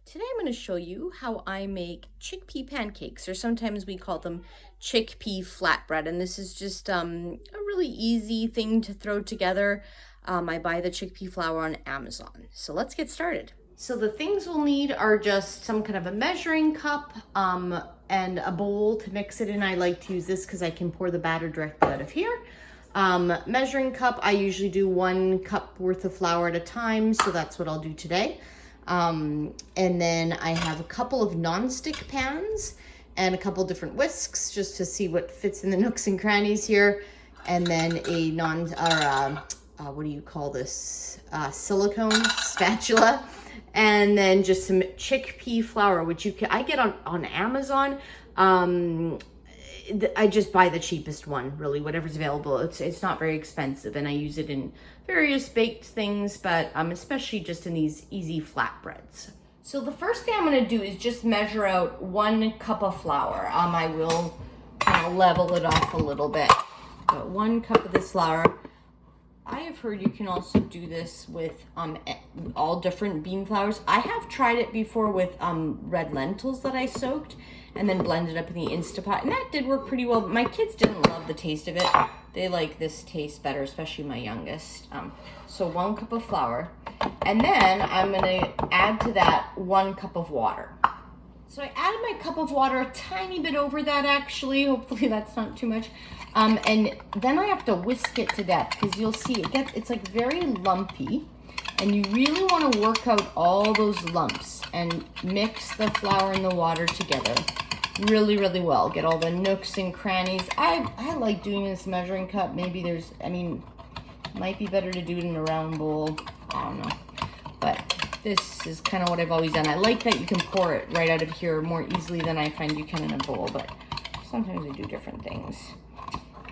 Today I'm going to show you how I make chickpea pancakes, or sometimes we call them chickpea flatbread. And this is just a really easy thing to throw together. I buy the chickpea flour on Amazon. So let's get started. So the things we'll need are just some kind of a measuring cup and a bowl to mix it in. I like to use this because I can pour the batter directly out of here. Measuring cup, I usually do 1 cup worth of flour at a time, so that's what I'll do today. And then I have a couple of non-stick pans and a couple different whisks just to see what fits in the nooks and crannies here. And then a what do you call this? Silicone spatula. And then just some chickpea flour, which I get on Amazon. I just buy the cheapest one, really, whatever's available. It's not very expensive, and I use it in various baked things, but especially just in these easy flatbreads. So the first thing I'm going to do is just measure out 1 cup of flour. I will kind of level it off a little bit. But 1 cup of this flour. I have heard you can also do this with all different bean flours. I have tried it before with red lentils that I soaked and then blended up in the Instapot, and that did work pretty well. But my kids didn't love the taste of it. They like this taste better, especially my youngest. So 1 cup of flour, and then I'm gonna add to that 1 cup of water. So I added my cup of water a tiny bit over that, actually. Hopefully that's not too much. And then I have to whisk it to death because you'll see it's like very lumpy, and you really want to work out all those lumps and mix the flour and the water together really, really well. Get all the nooks and crannies. I like doing this measuring cup. Maybe might be better to do it in a round bowl. I don't know. But this is kind of what I've always done. I like that you can pour it right out of here more easily than I find you can in a bowl, but sometimes I do different things.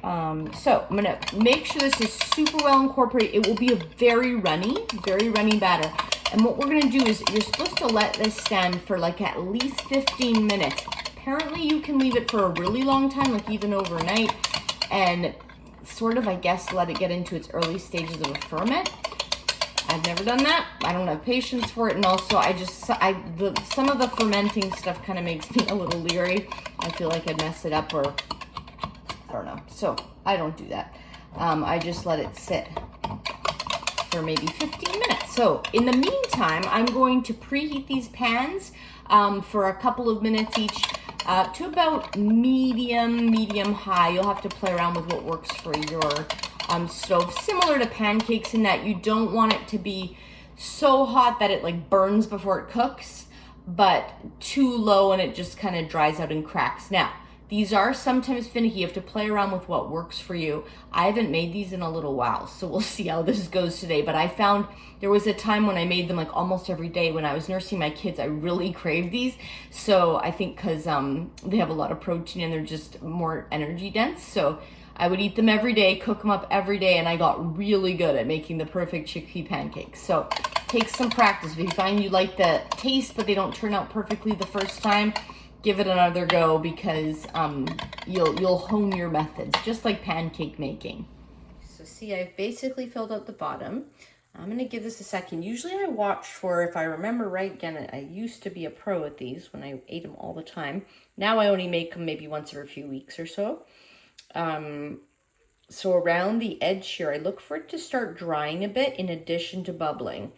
So I'm gonna make sure this is super well incorporated. It will be a very runny batter. And what we're gonna do is you're supposed to let this stand for like at least 15 minutes. Apparently you can leave it for a really long time, like even overnight, and sort of, I guess, let it get into its early stages of a ferment. I've never done that. I don't have patience for it, and also some of the fermenting stuff kind of makes me a little leery. I feel like I'd mess it up, or I don't know. So I don't do that. I just let it sit for maybe 15 minutes. So in the meantime, I'm going to preheat these pans for a couple of minutes each to about medium high. You'll have to play around with what works for your stove. Similar to pancakes in that you don't want it to be so hot that it like burns before it cooks, but too low and it just kind of dries out and cracks. Now, these are sometimes finicky. You have to play around with what works for you. I haven't made these in a little while, so we'll see how this goes today. But I found there was a time when I made them like almost every day when I was nursing my kids. I really craved these. So I think because they have a lot of protein and they're just more energy dense. So I would eat them every day, cook them up every day, and I got really good at making the perfect chickpea pancakes. So it takes some practice. If you find you like the taste, but they don't turn out perfectly the first time, give it another go, because you'll hone your methods, just like pancake making. So see, I've basically filled out the bottom. I'm gonna give this a second. Usually I watch for, if I remember right, again, I used to be a pro at these when I ate them all the time. Now I only make them maybe once every few weeks or so. So around the edge here, I look for it to start drying a bit in addition to bubbling.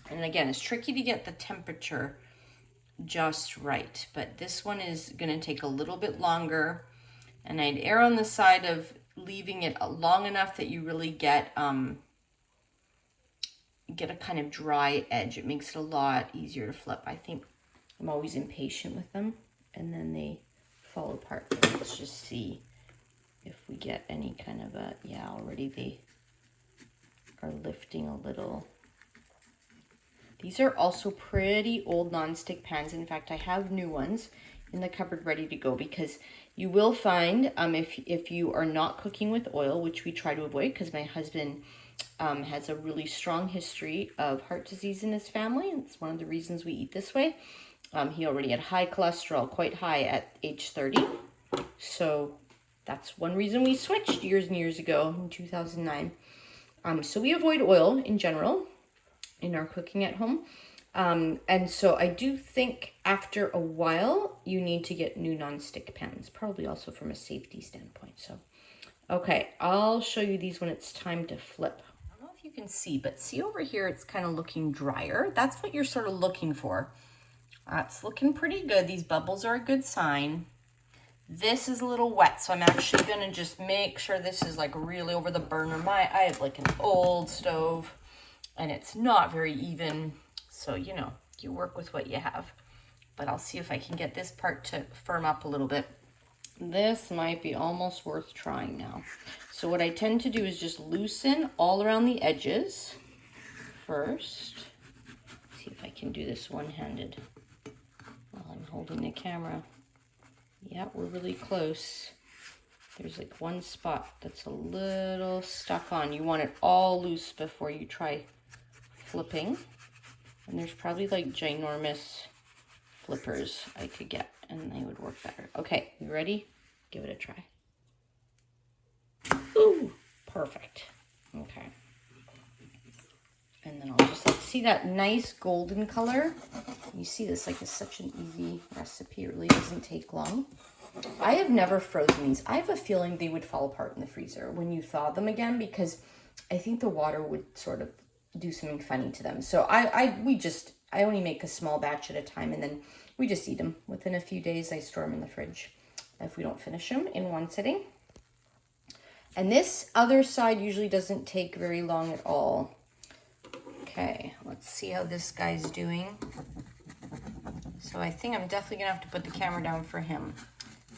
And again, it's tricky to get the temperature just right, but this one is going to take a little bit longer, and I'd err on the side of leaving it long enough that you really get a kind of dry edge. It makes it a lot easier to flip. I think I'm always impatient with them, and then they fall apart. Let's just see if we get any kind of already they are lifting a little. These are also pretty old non-stick pans. In fact, I have new ones in the cupboard ready to go, because you will find if you are not cooking with oil, which we try to avoid because my husband has a really strong history of heart disease in his family. It's one of the reasons we eat this way. He already had high cholesterol, quite high at age 30. So that's one reason we switched years and years ago in 2009. So we avoid oil in general in our cooking at home. And so I do think after a while, you need to get new nonstick pans, probably also from a safety standpoint. So, okay, I'll show you these when it's time to flip. I don't know if you can see, but see over here, it's kind of looking drier. That's what you're sort of looking for. It's looking pretty good. These bubbles are a good sign. This is a little wet, so I'm actually gonna just make sure this is like really over the burner. I have like an old stove and it's not very even. So, you know, you work with what you have, but I'll see if I can get this part to firm up a little bit. This might be almost worth trying now. So what I tend to do is just loosen all around the edges first. See if I can do this one-handed while I'm holding the camera. Yeah, we're really close. There's like one spot that's a little stuck on. You want it all loose before you try flipping. And there's probably like ginormous flippers I could get and they would work better. Okay, you ready? Give it a try. Ooh, perfect. Okay. And then I'll just like, see that nice golden color? You see this, like, it's such an easy recipe. It really doesn't take long. I have never frozen these. I have a feeling they would fall apart in the freezer when you thaw them again, because I think the water would sort of do something funny to them. So I only make a small batch at a time, and then we just eat them. Within a few days, I store them in the fridge if we don't finish them in one sitting. And this other side usually doesn't take very long at all. Okay, let's see how this guy's doing. So I think I'm definitely gonna have to put the camera down for him.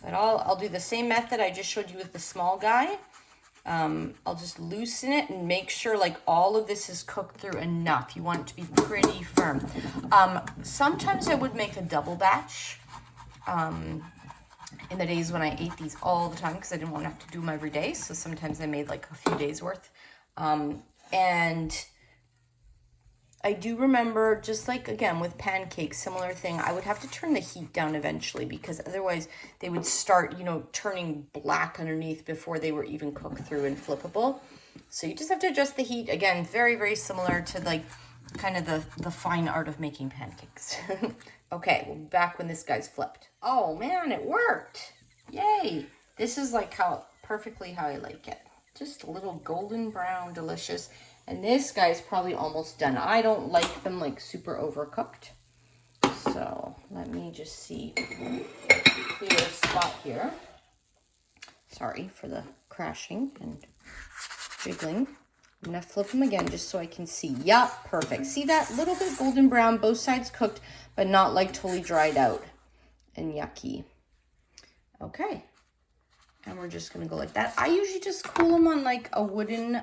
But I'll do the same method I just showed you with the small guy. I'll just loosen it and make sure like all of this is cooked through enough. You want it to be pretty firm. Sometimes I would make a double batch in the days when I ate these all the time, because I didn't want to have to do them every day. So sometimes I made like a few days worth. And I do remember, just like, again, with pancakes, similar thing, I would have to turn the heat down eventually, because otherwise they would start, you know, turning black underneath before they were even cooked through and flippable. So you just have to adjust the heat. Again, very, very similar to like kind of the fine art of making pancakes. Okay, well, back when this guy's flipped. Oh man, it worked. Yay. This is like perfectly how I like it. Just a little golden brown, delicious. And this guy's probably almost done. I don't like them like super overcooked. So let me just see. Clear spot here. Sorry for the crashing and jiggling. I'm gonna flip them again just so I can see. Yup, perfect. See that little bit golden brown, both sides cooked, but not like totally dried out and yucky. Okay. And we're just gonna go like that. I usually just cool them on like a wooden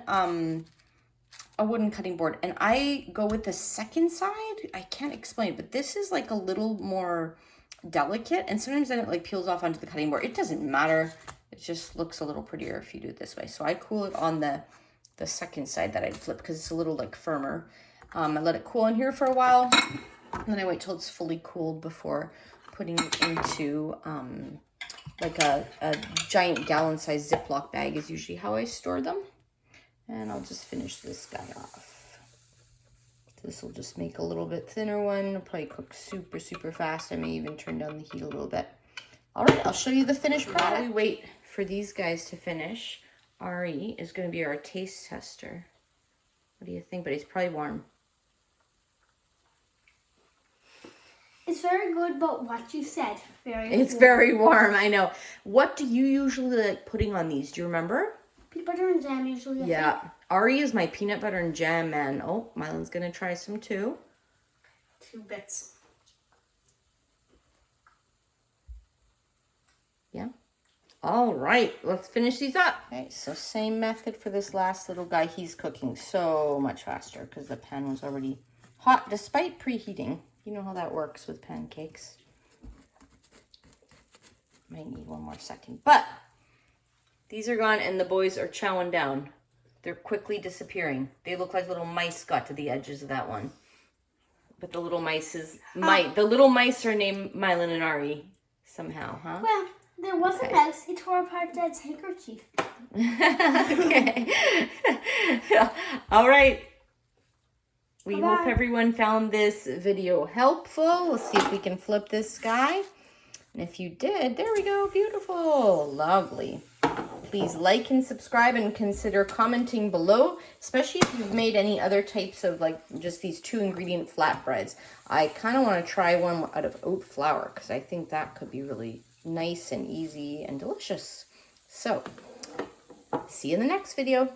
cutting board, and I go with the second side. I can't explain it, but this is like a little more delicate, and sometimes then it like peels off onto the cutting board. It doesn't matter. It just looks a little prettier if you do it this way. So I cool it on the second side that I'd flip, because it's a little like firmer. I let it cool in here for a while, and then I wait till it's fully cooled before putting it into like a giant gallon-sized Ziploc bag is usually how I store them. And I'll just finish this guy off. This will just make a little bit thinner one. It'll probably cook super, super fast. I may even turn down the heat a little bit. All right, I'll show you the finished product. While we wait for these guys to finish, Ari is going to be our taste tester. What do you think? But he's probably warm. It's very good, but what you said, It's very warm, I know. What do you usually like putting on these? Do you remember? Peanut butter and jam usually. Yeah. Ari is my peanut butter and jam man. Oh, Mylan's going to try some too. 2 bits. Yeah. All right, let's finish these up. Okay, so same method for this last little guy. He's cooking so much faster because the pan was already hot despite preheating. You know how that works with pancakes. Might need one more second, but these are gone and the boys are chowing down. They're quickly disappearing. They look like little mice got to the edges of that one. But the little mice the little mice are named Mylan and Ari somehow, huh? Well, there was a mouse. He tore apart Dad's handkerchief. Okay. All right. We Bye-bye. hope everyone found this video helpful. Let's see if we can flip this guy. And if you did, there we go, beautiful, lovely. Please like and subscribe and consider commenting below, especially if you've made any other types of like just these 2-ingredient flatbreads. I kind of want to try one out of oat flour because I think that could be really nice and easy and delicious. So, see you in the next video.